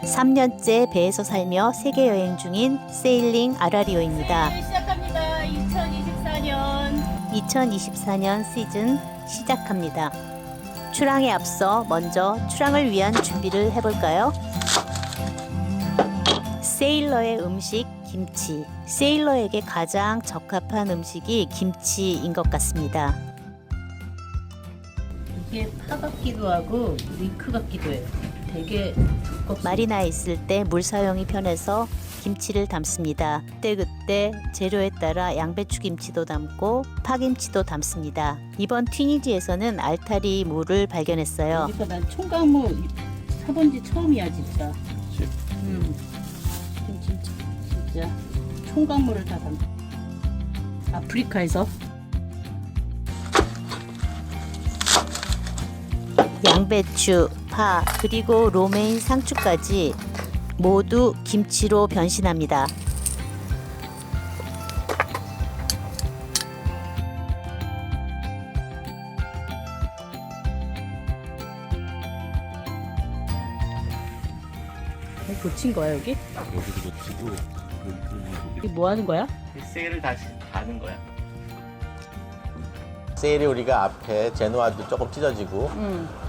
3년째 배에서 살며 세계 여행 중인 세일링 아라리오입니다. 시작합니다. 2024년 시즌 시작합니다. 출항에 앞서 먼저 출항을 위한 준비를 해볼까요? 세일러의 음식 김치. 세일러에게 가장 적합한 음식이 김치인 것 같습니다. 이게 파 같기도 하고 윙크 같기도 해요. 되게 두껍습니다. 마리나에 있을 때 물 사용이 편해서 김치를 담습니다. 그때그때 재료에 따라 양배추 김치도 담고 파김치도 담습니다. 이번 튀니지에서는 알타리 무를 발견했어요. 여기서 난 총각무 사본 지 처음이야 진짜. 진짜 총각무를 다 담. 아프리카에서 양배추, 파, 그리고 로메인 상추까지 모두 김치로 변신합니다. 고친 거야 여기? 여기도 놓치고 이게 뭐 하는 거야? 세일을 다시 가는 거야. 세일이 우리가 앞에 제노아도 조금 찢어지고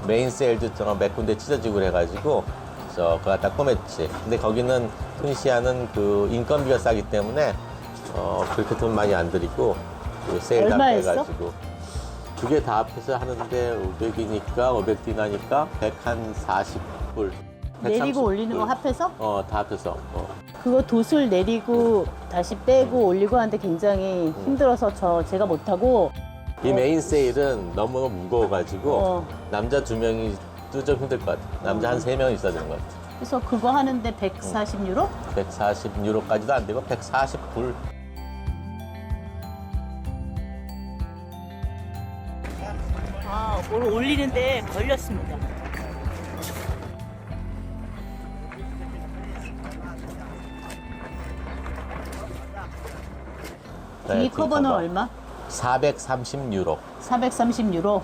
메인 세일도 몇 군데 찢어지고 그래가지고 그거 갖다 꼬맸지. 근데 거기는 투니시아는 그 인건비가 싸기 때문에 그렇게 돈 많이 안 들이고 그 세일 다 빼가지고 두 개 다 합해서 하는데 500이니까 500디나니까 140불. 내리고 올리는 거 합해서? 다 합해서. 그거 돛을 내리고 다시 빼고 올리고 하는데 굉장히 힘들어서 제가 못하고. 이 메인 세일은 너무 무거워가지고 남자 2명이 좀 힘들 것 같아. 남자 한 3명 있어야 되는 것 같아. 그래서 그거 하는데 140유로? 140유로까지도 안 되고 140불. 뭘 올리는데 걸렸습니다. 이 커버는 얼마? 430유로. 430유로?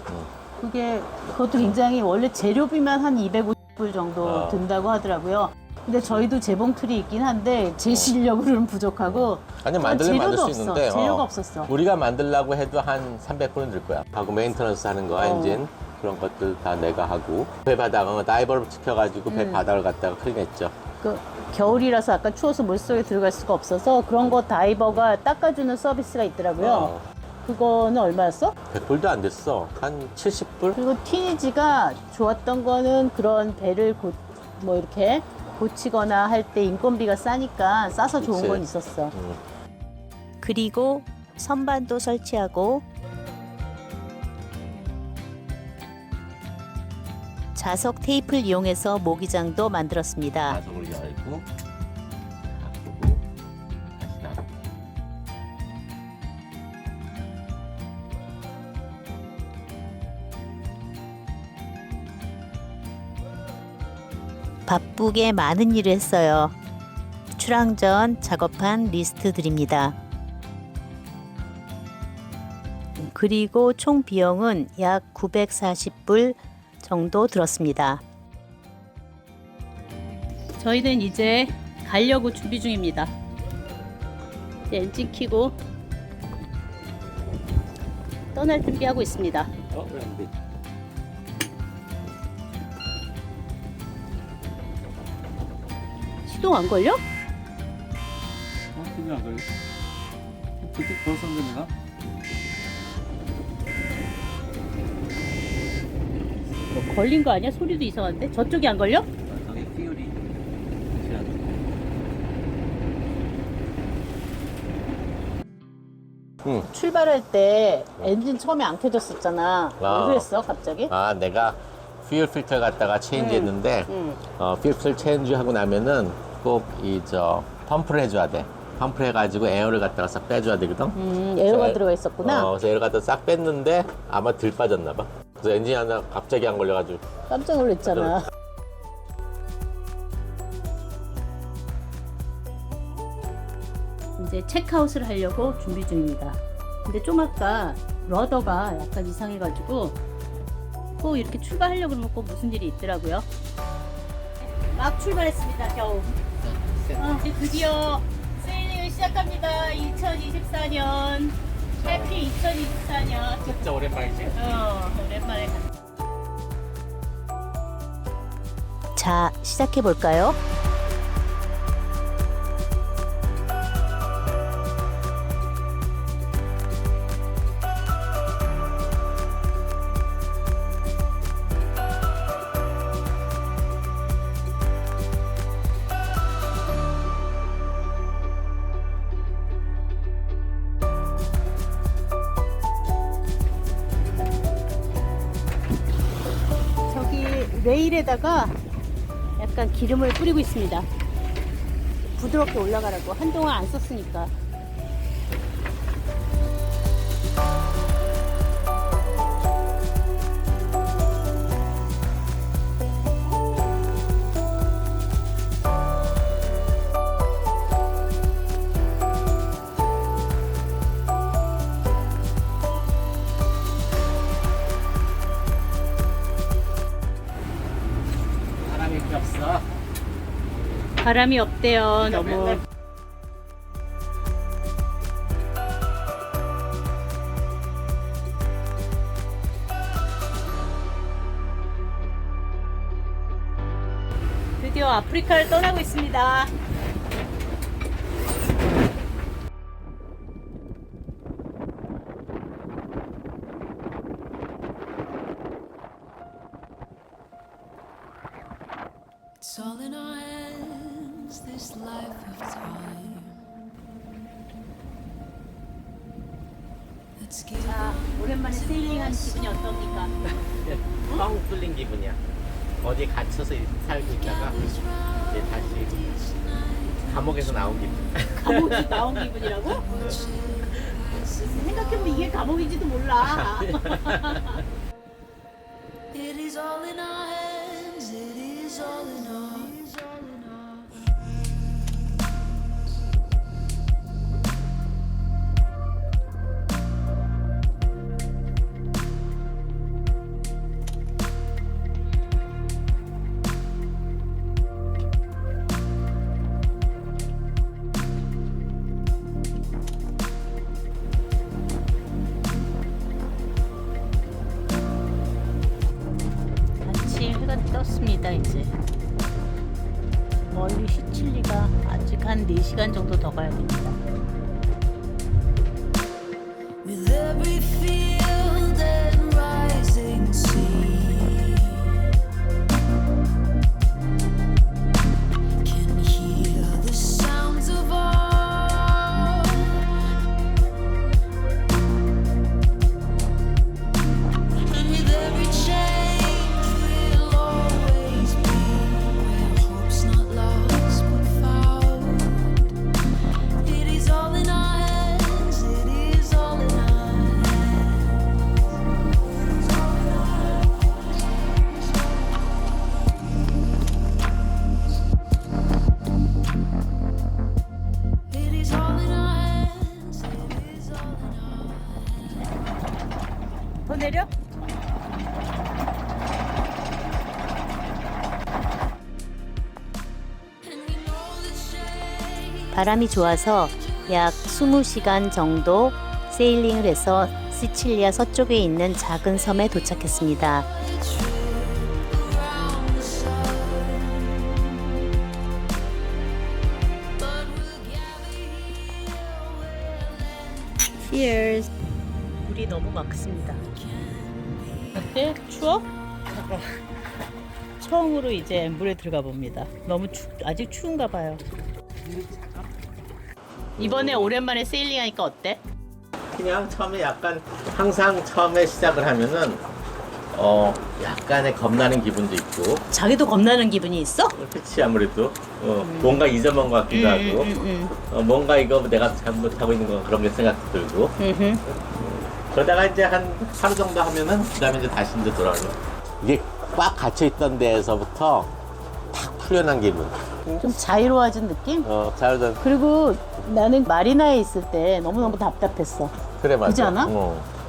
그것도 굉장히 원래 재료비만 한 250불 정도 든다고 하더라고요. 근데 저희도 재봉틀이 있긴 한데 제 실력으로는 부족하고 아니 만들면 만들 수 있는데 재료가 없었어. 우리가 만들려고 해도 한 300불은 들 거야. 하고 메인터넌스 하는 거 엔진 그런 것들 다 내가 하고 배 바닥은 다이버를 시켜가지고 배 바닥을 갖다가 클린했죠. 그 겨울이라서 아까 추워서 물속에 들어갈 수가 없어서 그런 거 다이버가 닦아주는 서비스가 있더라고요. 그거는 얼마였어? 100불도 안 됐어. 한 70불? 그리고 튀니지가 좋았던 거는 그런 배를 뭐 이렇게 고치거나 할 때 인건비가 싸니까 싸서 좋은 그치. 건 있었어. 그리고 선반도 설치하고 자석 테이프를 이용해서 모기장도 만들었습니다. 자석을 열고 바꾸고 다시 닫고. 바쁘게 많은 일을 했어요. 출항 전 작업한 리스트들입니다. 그리고 총 비용은 약 940불 정도 들었습니다. 저희는 이제 가려고 준비 중입니다. 이제 엔진 켜고 떠날 준비하고 있습니다. 그래 안 돼. 시동 안 걸려? 그냥 안 걸려. 그때 벌었었는데 내가? 뭐 걸린 거 아니야? 소리도 이상한데? 저쪽이 안 걸려? 저기 퓨리. 출발할 때 엔진 처음에 안 켜졌었잖아. 아. 왜 그랬어 갑자기? 내가 퓨얼 필터 갖다가 체인지 했는데 퓨얼 필터 체인지 하고 나면은 꼭 펌프를 해줘야 돼. 펌프를 해가지고 에어를 갖다가 싹 빼줘야 되거든. 에어가 그래서 들어가 있었구나. 그래서 에어를 갖다 싹 뺐는데 아마 들 빠졌나 봐. 그래서 엔진이 하나 갑자기 안 걸려가지고. 깜짝 놀랐잖아. 이제 체크아웃을 하려고 준비 중입니다. 근데 좀 아까 러더가 약간 이상해가지고 꼭 이렇게 출발하려고 그러면 꼭 무슨 일이 있더라고요. 막 출발했습니다. 겨우. 이제 드디어 세일링을 시작합니다. 2024년. 해피 2024년. 진짜 오랜만이지? 오랜만에. 자, 시작해 볼까요? 저기 레일에다가 약간 기름을 뿌리고 있습니다. 부드럽게 올라가라고. 한동안 안 썼으니까. 바람이 필요 없어. 바람이 없대요. 너무. 맨날 드디어 아프리카를 떠나고 있습니다. It's all in our hands, this life of time. Let's give 자, 오랜만에 세일링한 기분이 어떻습니까? 뻥 뚫린 기분이야. 어디에 갇혀서 살고 있다가 이제 다시 감옥에서 나온 기분. 감옥이 나온 기분이라고? 생각해보면 이게 감옥인지도 몰라. it is all in our hands, it is all in our 아침 해가 떴습니다. 이제 멀리 시칠리가 아직 한 4시간 정도 더 가야 됩니다. with every field and rising sea. Can hear the sounds of all. And with every change we'll always be where hope's not lost but found. It is all in our hands, it is all in our hands. It is all in our hands, it is all in our 더 내려? and we know the change. 바람이 좋아서 약 20시간 정도 세일링을 해서 시칠리아 서쪽에 있는 작은 섬에 도착했습니다. Around the sun, but we'll gather here. Cheers. 물이 너무 맑습니다. 어때? 추워? 처음으로 이제 물에 들어가 봅니다. 너무 아직 추운가 봐요. 이번에 오랜만에 세일링하니까 어때? 그냥 처음에 약간 항상 처음에 시작을 하면은 약간의 겁나는 기분도 있고 자기도 겁나는 기분이 있어? 그렇지 아무래도 뭔가 잊어먹은 것 같기도 하고 뭔가 이거 내가 잘못하고 있는 거 그런 게 생각도 들고 그러다가 이제 한 하루 정도 하면은 그다음에 이제 다시 이제 돌아오죠. 이게 꽉 갇혀 있던 데에서부터 탁 풀려난 기분. 좀 자유로워진 느낌? 자유로운. 그리고 나는 마리나에 있을 때 너무너무 답답했어. 그래 맞아. 그렇지 않아?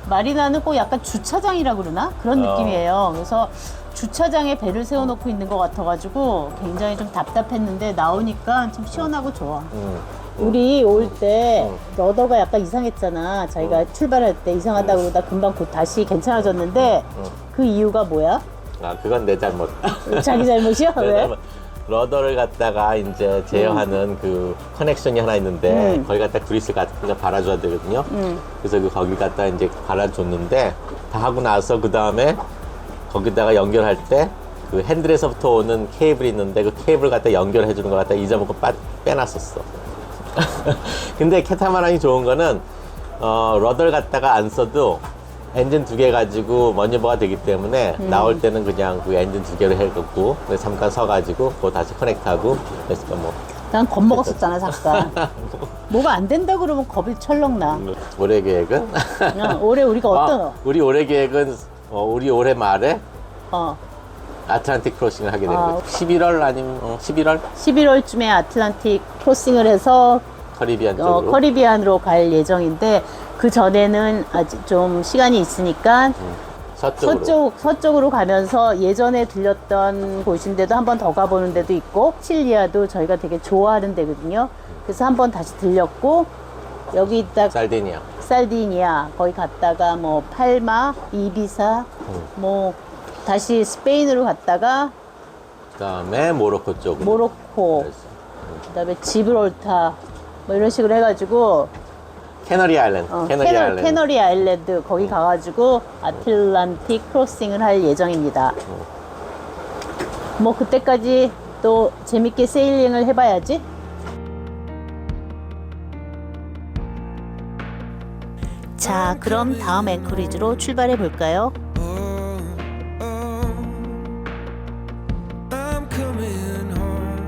마리나는 꼭 약간 주차장이라 그러나? 그런 어. 느낌이에요. 그래서 주차장에 배를 세워놓고 있는 것 같아가지고 굉장히 좀 답답했는데 나오니까 좀 시원하고 좋아. 우리 올 때 러더가 약간 이상했잖아. 자기가 출발할 때 이상하다고 그러다 금방 곧 다시 괜찮아졌는데 그 이유가 뭐야? 아, 그건 내 잘못. 자기 잘못이야? 내 왜? 잘못. 러더를 갖다가 이제 제어하는 그 커넥션이 하나 있는데 거기 갖다 그리스 같은 거 발라줘야 되거든요. 그래서 거기 갖다 이제 발라줬는데 다 하고 나서 그 다음에 거기다가 연결할 때 그 핸들에서부터 오는 케이블이 있는데 그 케이블 갖다 연결해 주는 거 갖다 잊어먹고 빼놨었어. 근데 캐타마란이 좋은 거는 러더를 갖다가 안 써도 엔진 2개 가지고 머니버가 되기 때문에 나올 때는 그냥 그 엔진 2개로 해갖고 잠깐 서가지고 그거 다시 커넥트하고 그래서 뭐 난 겁먹었었잖아 잠깐. 뭐가 안 된다 그러면 겁이 철렁 나. 올해 계획은 올해 우리가 어떤 우리 올해 계획은 우리 올해 말에 어 아틀란틱 크로싱을 하게 됩니다. 11월 아니면 11월 11월쯤에 아틀란틱 크로싱을 해서 커리비안 쪽으로 커리비안으로 갈 예정인데 그 전에는 아직 좀 시간이 있으니까 서쪽으로. 서쪽으로 가면서 예전에 들렸던 곳인데도 한 번 더 가보는 데도 있고 시칠리아도 저희가 되게 좋아하는 데거든요. 그래서 한 번 다시 들렸고 여기 있다가 살디니아. 살디니아 거기 갔다가 뭐 팔마, 이비사 뭐 다시 스페인으로 갔다가 그다음에 모로코 쪽으로. 모로코 그래서. 그다음에 지브롤타 뭐 이런 식으로 해가지고 캐너리 아일랜드. 캐너리 아일랜드 거기 가가지고 아틀란틱 크로싱을 할 예정입니다. 뭐 그때까지 또 재밌게 세일링을 해봐야지. 자, 그럼 다음 앵커리지로 출발해 볼까요? I'm coming home.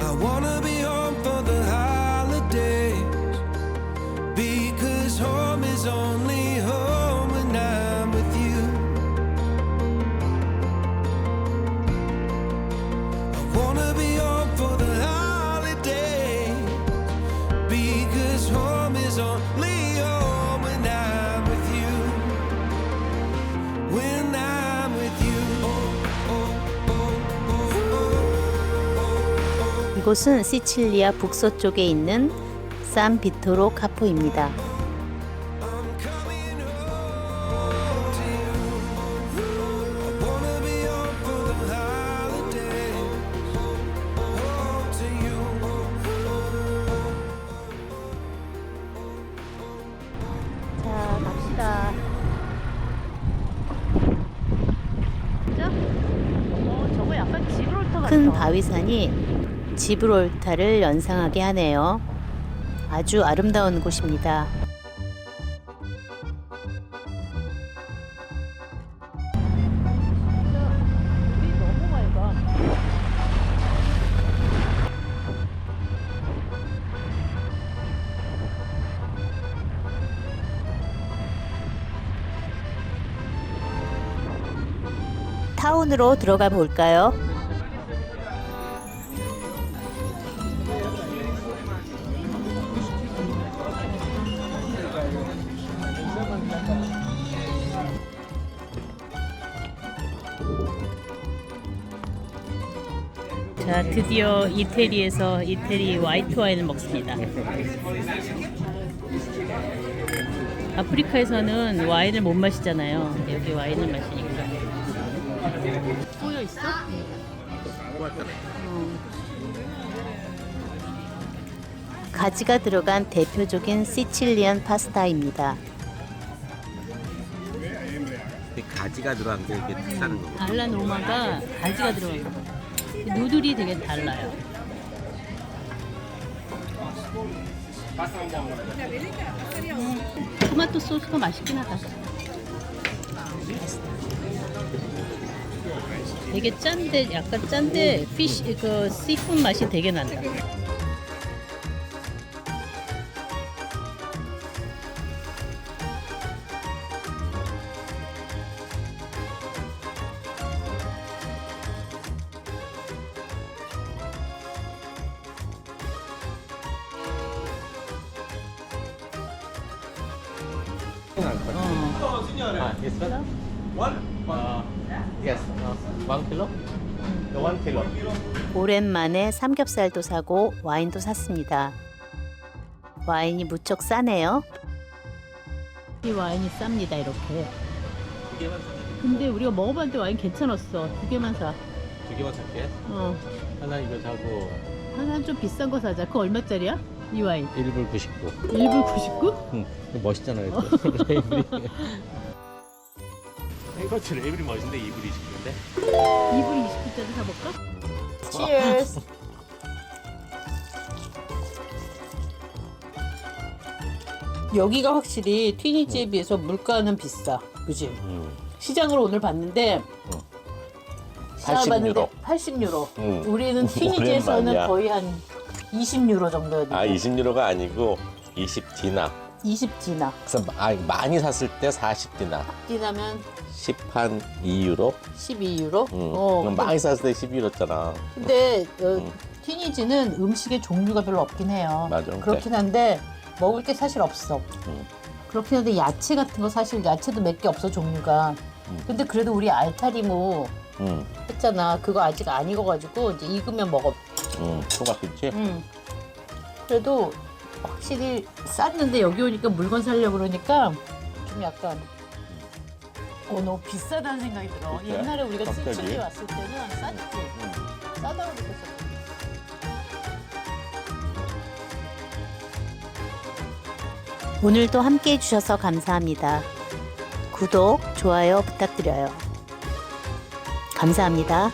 I wanna be home for the holidays because home is only home when I'm with you. I wanna be home for the holidays because home is only home when I'm with you. When I'm with you. 이곳은 시칠리아 북서쪽에 있는 산 비토로 카포입니다. I'm coming home to you. I wanna be home for the holidays. Home to you. 자 갑시다. 진짜? 저거 약간 지브롤터 같아. 큰 바위산이 지브롤타를 연상하게 하네요. 아주 아름다운 곳입니다. 물이 너무 맑아. 타운으로 들어가 볼까요? 자, 드디어 이태리에서 이태리 화이트 와인을 먹습니다. 아프리카에서는 와인을 못 마시잖아요. 근데 여기 와인을 마시니까. 꼬여 있어? 가지가 들어간 대표적인 시칠리안 파스타입니다. 가지가 들어간 게 이렇게 특사는 거고. 알라 노마가 가지가 들어간 거. 누들이 되게 달라요. 토마토 소스가 맛있긴 하다. 되게 짠데 약간 짠데 피쉬 그 씨푸드 맛이 되게 난다. 나을 것 같아요. 아, this one? Yes. 1 kilo? 1 kilo. 오랜만에 삼겹살도 사고 와인도 샀습니다. 와인이 무척 싸네요. 이 와인이 쌉니다 이렇게. 2개만 사. 근데 우리가 먹어봤는데 와인 괜찮았어. 2개만 사. 2개만 살게. 하나 이거 사고 하나는 좀 비싼 거 사자. 그거 얼마짜리야? 이 와인. 1불 99. 1불 99? 응. 멋있잖아요. 이거 레이블이 멋있는데 2불 29인데. 2불 29짜리 사볼까? Cheers. 여기가 확실히 튀니지에 비해서 물가는 비싸. 그지? 시장으로 오늘 봤는데 80유로. 80유로. 우리는 튀니지에서는 오랜만이야. 거의 한 20유로 정도였는데. 아, 20유로가 아니고 20디나. 20디나. 그래서 많이 샀을 때 40디나. 디나면 10한 2유로? 12유로? 그럼 많이 샀을 때 12유로잖아. 근데 튀니지는 음식의 종류가 별로 없긴 해요. 맞아. 그렇긴 한데 먹을 게 사실 없어. 그렇긴 한데 야채 같은 거 사실 야채도 몇 개 없어 종류가. 근데 그래도 우리 알타리무 했잖아. 그거 아직 안 익어가지고 이제 익으면 먹어. 소각김치? 그래도 확실히 쌌는데 여기 오니까 물건 사려고 그러니까 좀 약간 너무 비싸다는 생각이 들어. 비싸? 옛날에 우리가 갑자기? 춘천에 왔을 때는 쌌지. 싸다고 느꼈어. 오늘도 함께 해주셔서 감사합니다. 구독, 좋아요 부탁드려요. 감사합니다.